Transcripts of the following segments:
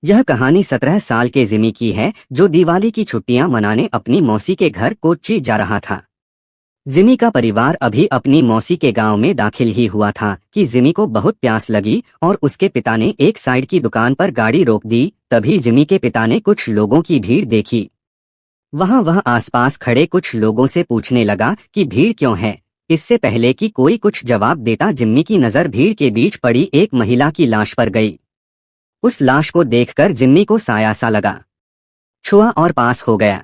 यह कहानी 17 साल के जिमी की है जो दिवाली की छुट्टियां मनाने अपनी मौसी के घर कोच्चि जा रहा था। जिमी का परिवार अभी अपनी मौसी के गांव में दाखिल ही हुआ था कि जिमी को बहुत प्यास लगी और उसके पिता ने एक साइड की दुकान पर गाड़ी रोक दी। तभी जिमी के पिता ने कुछ लोगों की भीड़ देखी। वह आसपास खड़े कुछ लोगों से पूछने लगा कि भीड़ क्यों है। इससे पहले कि कोई कुछ जवाब देता, जिम्मी की नजर भीड़ के बीच पड़ी एक महिला की लाश पर गई। उस लाश को देखकर जिम्मी को साया सा लगा, छुआ और पास हो गया।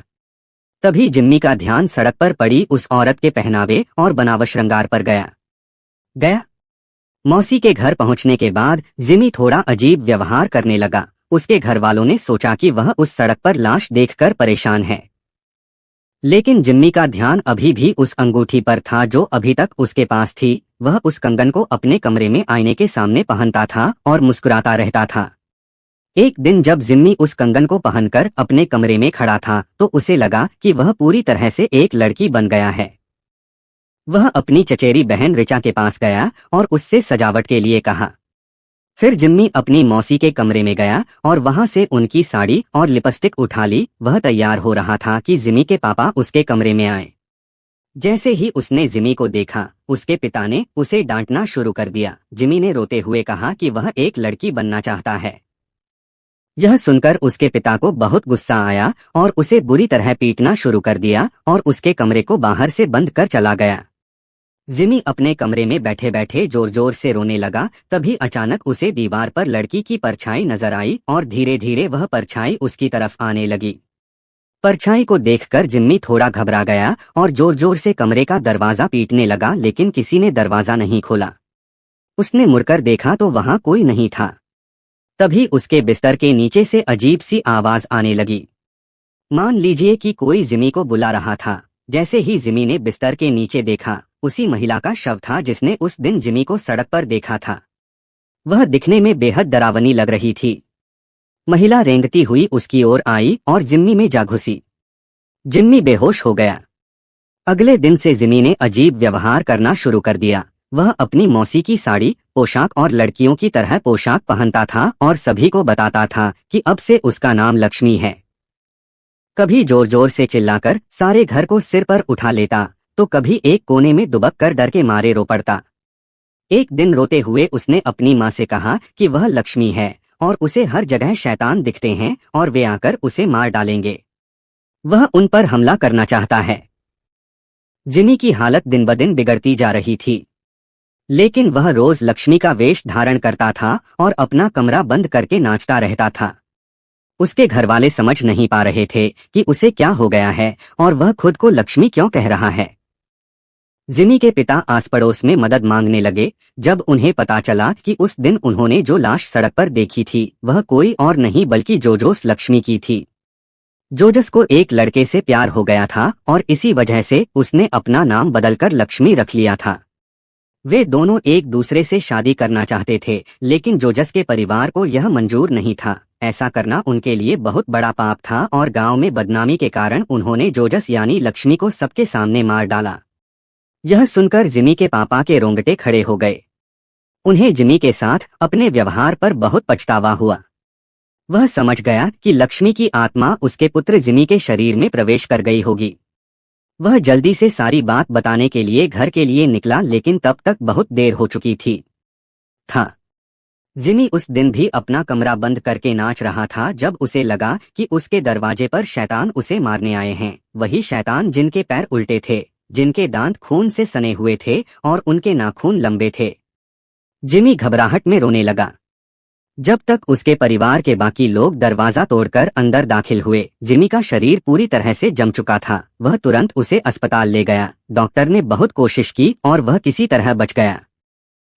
तभी जिम्मी का ध्यान सड़क पर पड़ी उस औरत के पहनावे और बनावट श्रृंगार पर गया। मौसी के घर पहुंचने के बाद जिम्मी थोड़ा अजीब व्यवहार करने लगा। उसके घर वालों ने सोचा कि वह उस सड़क पर लाश देखकर परेशान है, लेकिन जिम्मी का ध्यान अभी भी उस अंगूठी पर था जो अभी तक उसके पास थी। वह उस कंगन को अपने कमरे में आईने के सामने पहनता था और मुस्कुराता रहता था। एक दिन जब जिम्मी उस कंगन को पहनकर अपने कमरे में खड़ा था तो उसे लगा कि वह पूरी तरह से एक लड़की बन गया है। वह अपनी चचेरी बहन ऋचा के पास गया और उससे सजावट के लिए कहा। फिर जिम्मी अपनी मौसी के कमरे में गया और वहां से उनकी साड़ी और लिपस्टिक उठा ली। वह तैयार हो रहा था कि जिम्मी के पापा उसके कमरे में आए। जैसे ही उसने जिम्मी को देखा, उसके पिता ने उसे डांटना शुरू कर दिया। जिम्मी ने रोते हुए कहा कि वह एक लड़की बनना चाहता है। यह सुनकर उसके पिता को बहुत गुस्सा आया और उसे बुरी तरह पीटना शुरू कर दिया और उसके कमरे को बाहर से बंद कर चला गया। जिमी अपने कमरे में बैठे बैठे जोर जोर से रोने लगा। तभी अचानक उसे दीवार पर लड़की की परछाई नजर आई और धीरे धीरे वह परछाई उसकी तरफ आने लगी। परछाई को देखकर जिम्मी थोड़ा घबरा गया और जोर जोर से कमरे का दरवाजा पीटने लगा, लेकिन किसी ने दरवाजा नहीं खोला। उसने मुड़कर देखा तो वहां कोई नहीं था। तभी उसके बिस्तर के नीचे से अजीब सी आवाज आने लगी। मान लीजिए कि कोई जिमी को बुला रहा था। जैसे ही जिमी ने बिस्तर के नीचे देखा, उसी महिला का शव था जिसने उस दिन जिमी को सड़क पर देखा था। वह दिखने में बेहद डरावनी लग रही थी। महिला रेंगती हुई उसकी ओर आई और जिम्मी में जा घुसी। जिम्मी बेहोश हो गया। अगले दिन से जिमी ने अजीब व्यवहार करना शुरू कर दिया। वह अपनी मौसी की साड़ी, पोशाक और लड़कियों की तरह पोशाक पहनता था और सभी को बताता था कि अब से उसका नाम लक्ष्मी है। कभी जोर जोर से चिल्लाकर सारे घर को सिर पर उठा लेता तो कभी एक कोने में दुबक कर डर के मारे रो पड़ता। एक दिन रोते हुए उसने अपनी माँ से कहा कि वह लक्ष्मी है और उसे हर जगह शैतान दिखते हैं और वे आकर उसे मार डालेंगे। वह उन पर हमला करना चाहता है। जिमी की हालत दिन ब दिन बिगड़ती जा रही थी, लेकिन वह रोज लक्ष्मी का वेश धारण करता था और अपना कमरा बंद करके नाचता रहता था। उसके घरवाले समझ नहीं पा रहे थे कि उसे क्या हो गया है और वह खुद को लक्ष्मी क्यों कह रहा है। जिमी के पिता आस पड़ोस में मदद मांगने लगे जब उन्हें पता चला कि उस दिन उन्होंने जो लाश सड़क पर देखी थी वह कोई और नहीं बल्कि जोजोस लक्ष्मी की थी। जोजस को एक लड़के से प्यार हो गया था और इसी वजह से उसने अपना नाम बदलकर लक्ष्मी रख लिया था। वे दोनों एक दूसरे से शादी करना चाहते थे, लेकिन जोजस के परिवार को यह मंजूर नहीं था। ऐसा करना उनके लिए बहुत बड़ा पाप था और गांव में बदनामी के कारण उन्होंने जोजस यानी लक्ष्मी को सबके सामने मार डाला। यह सुनकर जिमी के पापा के रोंगटे खड़े हो गए। उन्हें जिमी के साथ अपने व्यवहार पर बहुत पछतावा हुआ। वह समझ गया कि लक्ष्मी की आत्मा उसके पुत्र जिमी के शरीर में प्रवेश कर गई होगी। वह जल्दी से सारी बात बताने के लिए घर के लिए निकला, लेकिन तब तक बहुत देर हो चुकी थी। जिमी उस दिन भी अपना कमरा बंद करके नाच रहा था जब उसे लगा कि उसके दरवाजे पर शैतान उसे मारने आए हैं। वही शैतान जिनके पैर उल्टे थे, जिनके दांत खून से सने हुए थे और उनके नाखून लंबे थे। जिमी घबराहट में रोने लगा। जब तक उसके परिवार के बाकी लोग दरवाजा तोड़कर अंदर दाखिल हुए, जिमी का शरीर पूरी तरह से जम चुका था। वह तुरंत उसे अस्पताल ले गया। डॉक्टर ने बहुत कोशिश की और वह किसी तरह बच गया।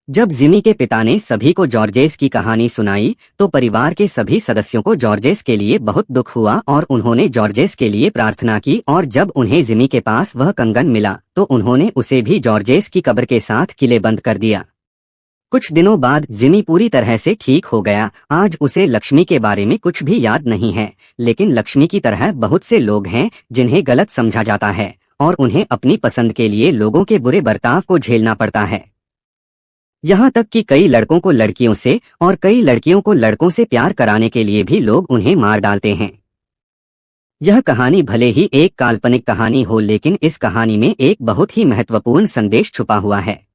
जब जिमी के पिता ने सभी को जॉर्जेस की कहानी सुनाई तो परिवार के सभी सदस्यों को जॉर्जेस के लिए बहुत दुख हुआ और उन्होंने जॉर्जेस के लिए प्रार्थना की। और जब उन्हें जिमी के पास वह कंगन मिला तो उन्होंने उसे भी जॉर्जेस की कब्र के साथ किलेबंद कर दिया। कुछ दिनों बाद जिमी पूरी तरह से ठीक हो गया। आज उसे लक्ष्मी के बारे में कुछ भी याद नहीं है, लेकिन लक्ष्मी की तरह बहुत से लोग हैं जिन्हें गलत समझा जाता है और उन्हें अपनी पसंद के लिए लोगों के बुरे बर्ताव को झेलना पड़ता है। यहाँ तक कि कई लड़कों को लड़कियों से और कई लड़कियों को लड़कों से प्यार कराने के लिए भी लोग उन्हें मार डालते हैं। यह कहानी भले ही एक काल्पनिक कहानी हो, लेकिन इस कहानी में एक बहुत ही महत्वपूर्ण संदेश छुपा हुआ है।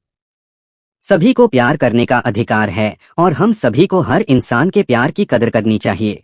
सभी को प्यार करने का अधिकार है और हम सभी को हर इंसान के प्यार की कदर करनी चाहिए।